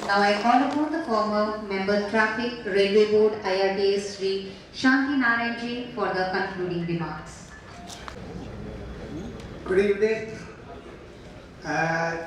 Now I call upon the former Member Traffic Railway Board IRDS Sri Shanti Narayanji for the concluding remarks. Good evening. I'm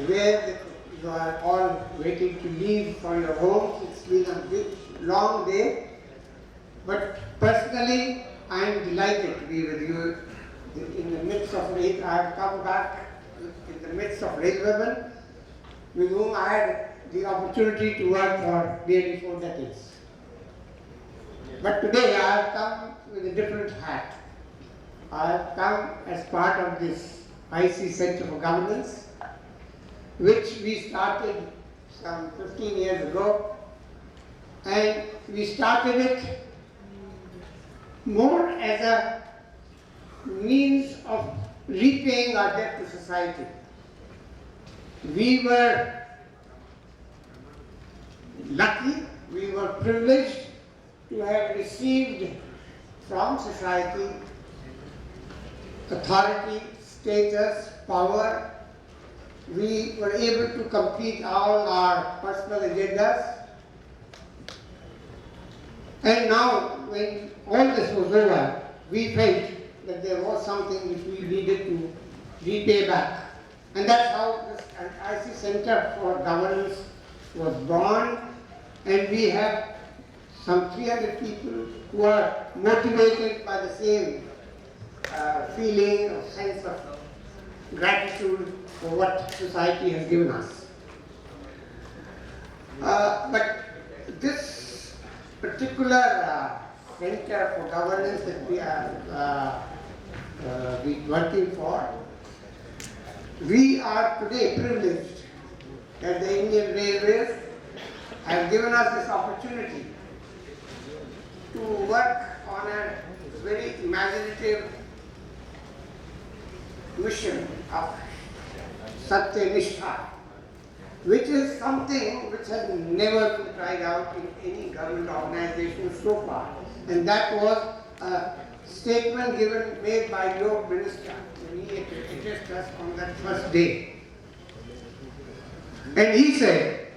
aware that you are all waiting to leave for your homes. It's been a big, long day. But personally, I'm delighted to be with you in the midst of rain. I have come back in the midst of railwaymen with whom I had the opportunity to work for nearly 4 decades. But today I have come with a different hat. I have come as part of this IC Center for Governance, which we started some 15 years ago, and we started it more as a means of repaying our debt to society. We were lucky, we were privileged to have received from society authority, status, power. We were able to complete all our personal agendas. And now, when all this was over, we felt that there was something which we needed to repay back. And that's how this IC Center for Governance was born. And we have some 300 people who are motivated by the same feeling or sense of gratitude for what society has given us. But this particular Center for Governance that we are working for, we are today privileged that the Indian Railways have given us this opportunity to work on a very imaginative mission of Satyanistha, which is something which has never been tried out in any government organization so far. And that was a statement made by your minister when he addressed us on that first day. And he said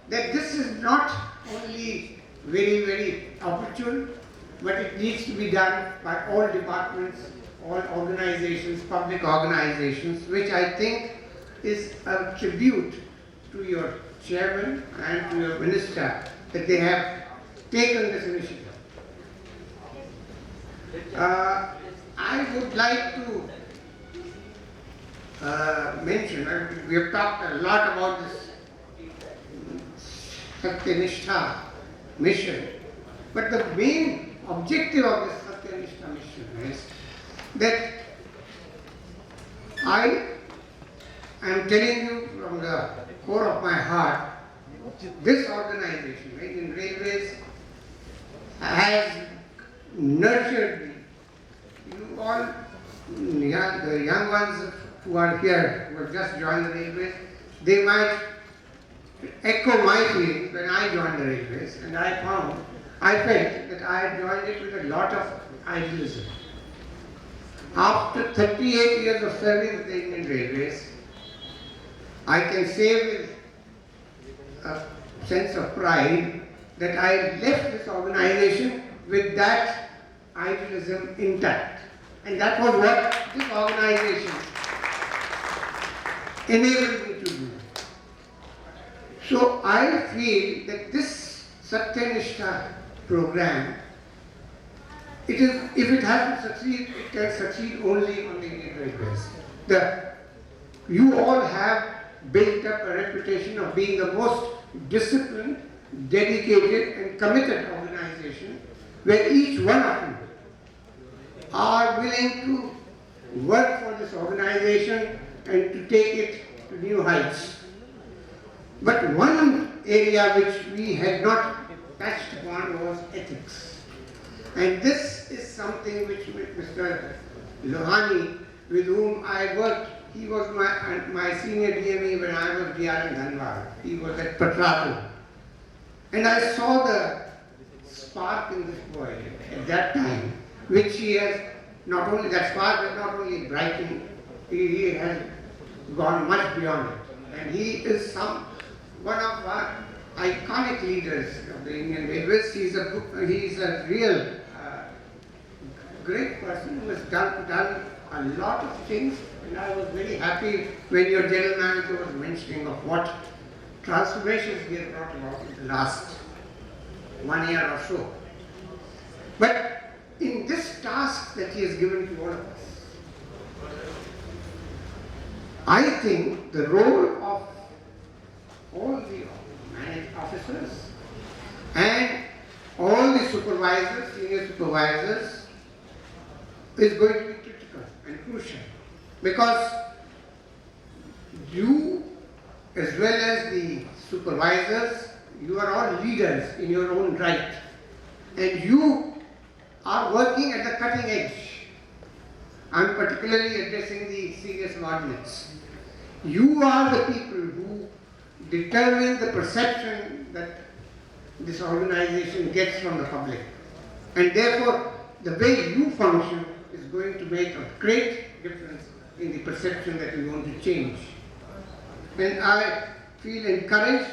that this is not only very, very opportune, but it needs to be done by all departments, all organizations, public organizations, which I think is a tribute to your chairman and to your minister that they have taken this initiative. I would like to mention, we have talked a lot about this Satyanistha mission, but the main objective of this Satyanistha mission is that I am telling you from the core of my heart, this organization, Indian Railways, has nurtured me. You all, the young ones who are here, who have just joined the Railways, they might echo my feelings when I joined the Railways, and I felt that I had joined it with a lot of idealism. After 38 years of serving with the Indian Railways, I can say with a sense of pride that I left this organization with that idealism intact. And that was what this organization enabled me to do. So I feel that this Satyanistha program, if it has to succeed, it can succeed only on the Indian Railways. You all have built up a reputation of being the most disciplined, dedicated and committed organization, where each one of you are willing to work for this organization and to take it to new heights. But one area which we had not touched upon was ethics. And this is something which Mr. Lohani, with whom I worked, he was my senior DME when I was DRM Dhanwad. He was at Patratu. And I saw the spark in this boy at that time, which he has not only, that spark has not only brightened, he has gone much beyond it. and he is one of our iconic leaders of the Indian Railways. He is a real great person who has done a lot of things, and I was very happy when your general manager was mentioning of what transformations he has brought about in the last 1 year or so. But in this task that he has given to all of us, I think the role of all the managed officers and all the supervisors, senior supervisors, is going to be critical and crucial, because you, as well as the supervisors, you are all leaders in your own right, and you are working at the cutting edge. I am particularly addressing the senior subordinates. You are the people who determine the perception that this organization gets from the public, and therefore the way you function is going to make a great difference in the perception that we want to change. And I feel encouraged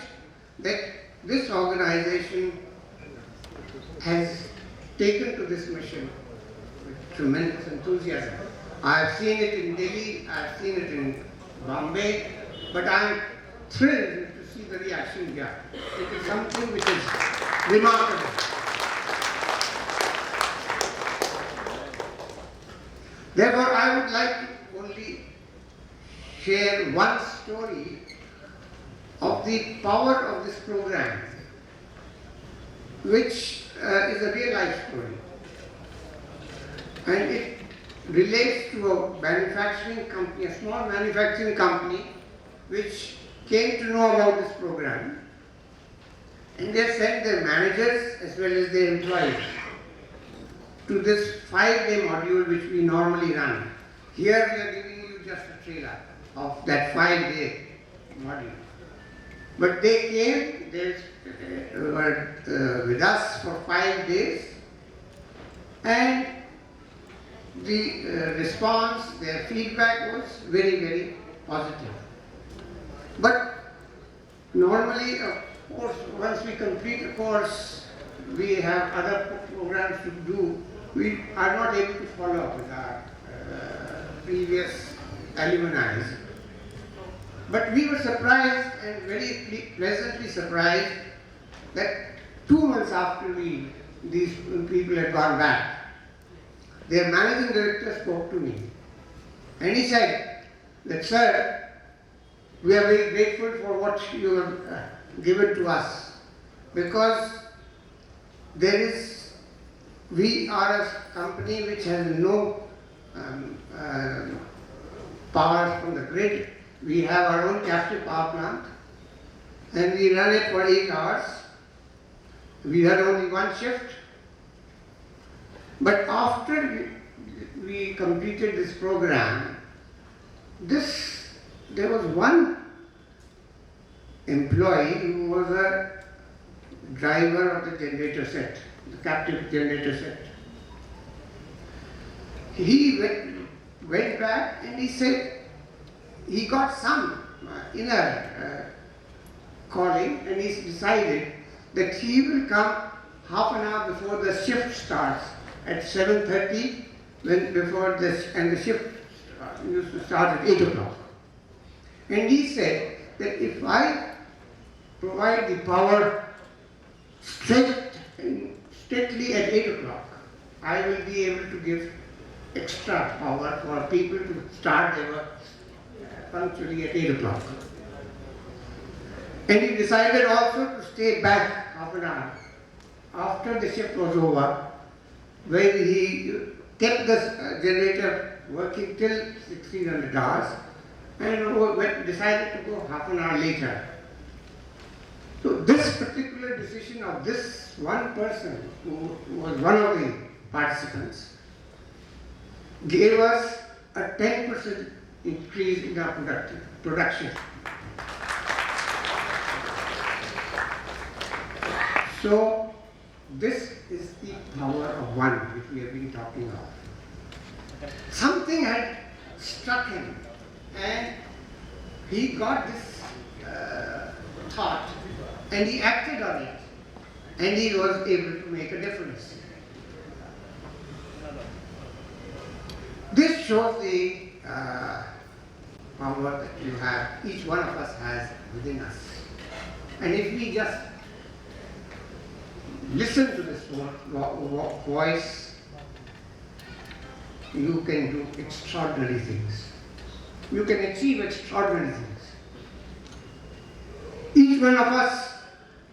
that this organization has taken to this mission with tremendous enthusiasm. I have seen it in Delhi, I have seen it in Bombay, but I am thrilled to see the reaction here. It is something which is remarkable. Therefore, I would like to only share one story of the power of this program, which is a real life story. And it relates to a manufacturing company, a small manufacturing company, which came to know about this program, and they sent their managers as well as their employees to this 5-day module which we normally run. Here we are giving you just a trailer of that 5-day module. But they came, they were with us for 5 days, and the response, their feedback was very, very positive. But normally, of course, once we complete a course, we have other programs to do. We are not able to follow up with our previous alumni. But we were surprised, and very pleasantly surprised, that 2 months after these people had gone back, their managing director spoke to me, and he said that, "Sir, we are very grateful for what you have given to us, because we are a company which has no power from the grid. We have our own captive power plant, and we run it for 8 hours. We run only one shift. But after we completed this program, there was one employee who was a driver of the generator set, the captive generator set. He went back and he said he got some inner calling, and he decided that he will come half an hour before the shift starts at 7:30, and the shift used to start at 8 o'clock. And he said that if I provide the power strictly at 8 o'clock, I will be able to give extra power for people to start their work punctually at 8 o'clock. And he decided also to stay back half an hour after the shift was over, where he kept the generator working till 1600 hours, and decided to go half an hour later. So this particular decision of this one person, who was one of the participants, gave us a 10% increase in our production. So this is the power of one which we have been talking of. Something had struck him, and he got this thought, and he acted on it, and he was able to make a difference. This shows the power that you have, each one of us has within us. And if we just listen to this voice, you can do extraordinary things. You can achieve extraordinary things. Each one of us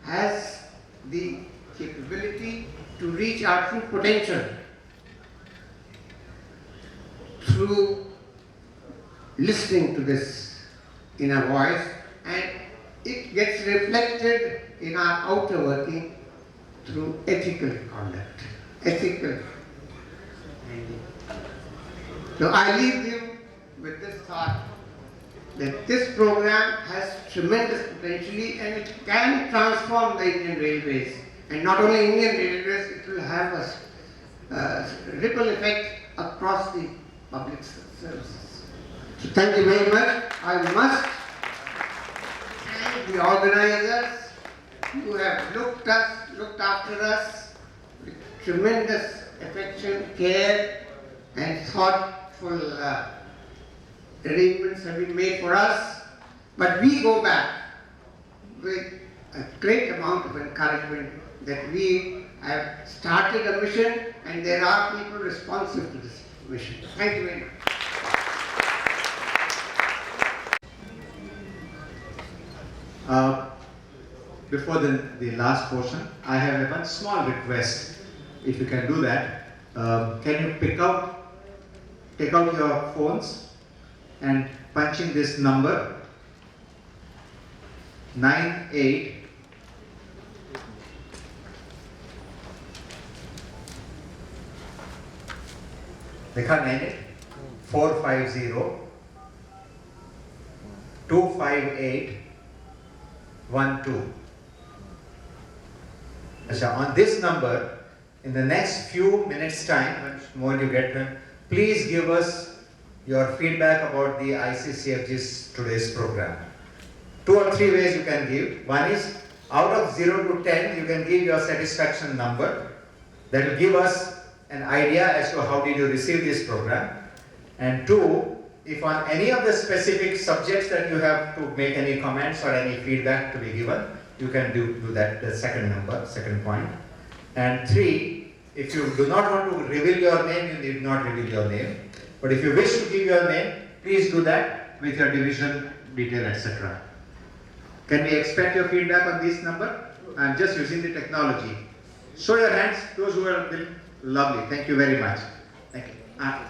has the capability to reach our true potential through listening to this inner voice, and it gets reflected in our outer working through ethical conduct. Ethical. So I leave you with this thought that this program has tremendous potential and it can transform the Indian Railways. And not only Indian Railways, it will have a ripple effect across the public services. So thank you very much. I must thank the organizers who have looked after us with tremendous affection, care, and thoughtful arrangements have been made for us. But we go back with a great amount of encouragement that we have started a mission and there are people responsive to this mission. Thank you very much. Before the last portion, I have one small request. If you can do that, can you take out your phones and punch in this number 98 देखा 98 450 258 12. On this number, in the next few minutes time, when you get them, please give us your feedback about the ICCFG's today's program. 2 or 3 ways you can give. One is, out of 0 to 10, you can give your satisfaction number. That will give us an idea as to how did you receive this program. And 2, if on any of the specific subjects that you have to make any comments or any feedback to be given, you can do that, the second point. And 3, if you do not want to reveal your name, you need not reveal your name. But if you wish to give your name, please do that with your division detail, etc. Can we expect your feedback on this number? I'm just using the technology. Show your hands, those who are lovely. Thank you very much. Thank you.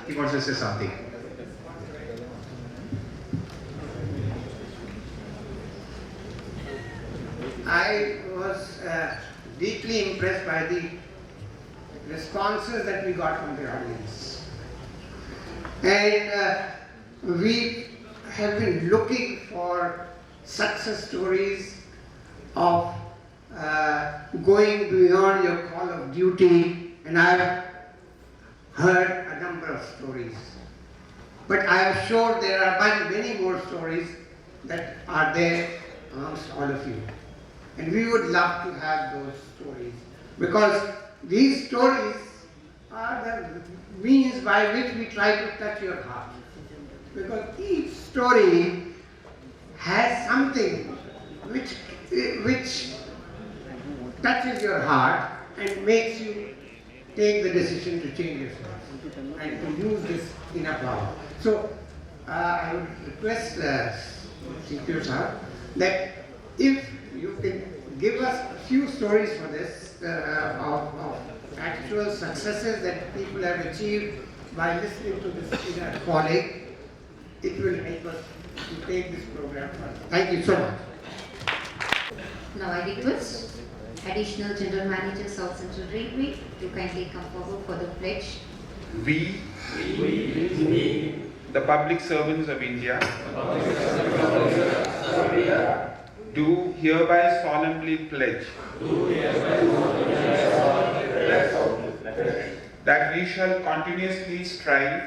He wants to say something. I was deeply impressed by the responses that we got from the audience. And we have been looking for success stories of going beyond your call of duty, and I've heard a number of stories. But I am sure there are many more stories that are there amongst all of you. And we would love to have those stories, because these stories are the means by which we try to touch your heart. Because each story has something which touches your heart and makes you take the decision to change yourself and to use this inner power. So I would request CQ sir that if you can give us a few stories for this of actual successes that people have achieved by listening to this inner calling, it will help us to take this program further. Thank you so much. Now I request Additional General Manager South Central Railway to kindly come forward for the pledge. We, the public servants of India, do hereby solemnly pledge that we shall continuously strive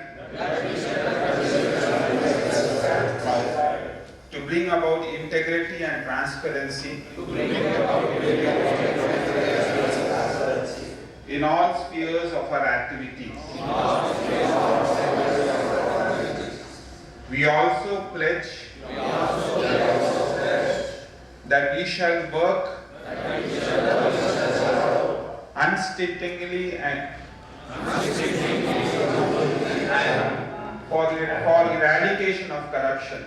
to bring about integrity and transparency in all spheres of our activities. We also pledge that we shall work unstintingly and for eradication of corruption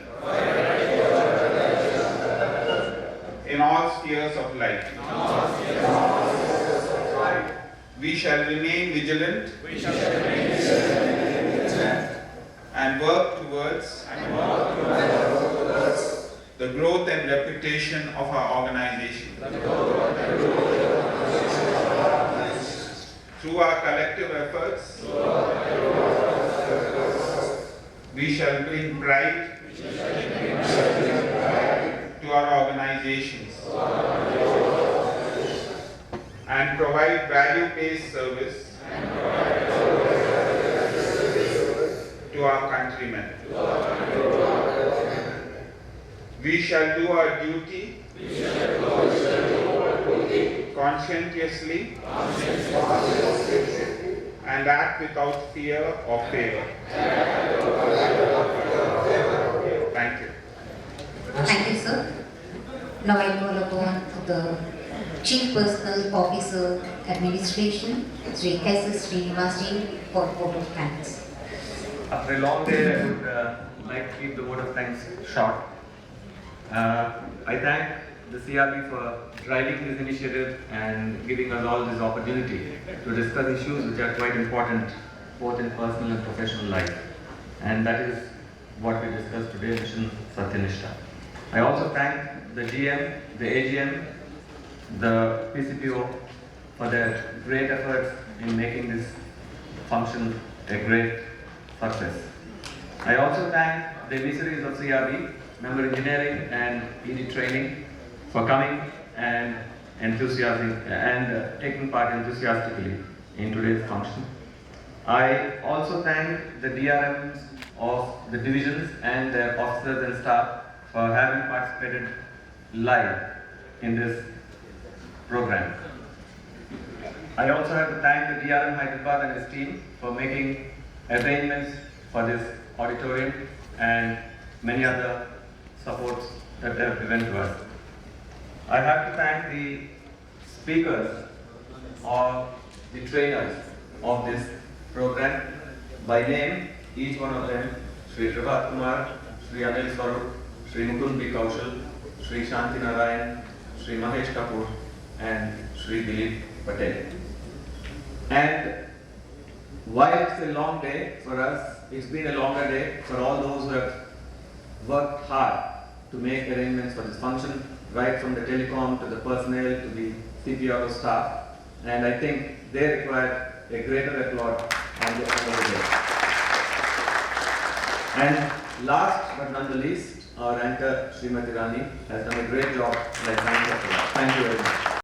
in all spheres of life. We shall remain vigilant and work towards the growth and reputation of our organization. Through our collective efforts, we shall bring pride to our organizations and provide value-based service to our countrymen. We shall do our duty conscientiously and act without fear or favor. Thank you. Thank you, sir. Now I call upon the Chief Personal Officer Administration, Sri S. Srinivasji, for vote of thanks. After a long day, I would like to keep the vote of thanks short. I thank the CRB for driving this initiative and giving us all this opportunity to discuss issues which are quite important both in personal and professional life. And that is what we discussed today, Mission Satyanishta. I also thank the GM, the AGM, the PCPO for their great efforts in making this function a great success. I also thank the emissaries of CRB, member engineering and ED training for coming and taking part enthusiastically in today's function. I also thank the DRMs of the divisions and their officers and staff for having participated live in this program. I also have to thank the DRM Hyderabad and his team for making arrangements for this auditorium and many other supports that they have given to us. I have to thank the speakers or the trainers of this program by name, each one of them, Sri Prabhat Kumar, Sri Anil Swarup, Sri Mukund B. Kaushal, Sri Shanti Narayan, Sri Mahesh Kapoor, and Sri Dilip Patel. And while it's a long day for us, it's been a longer day for all those who have worked hard to make arrangements for this function, right from the telecom to the personnel to the CPRO staff. And I think they require a greater applaud on the day. And last but not the least, our anchor Srimati Rani has done a great job. Thank you very much.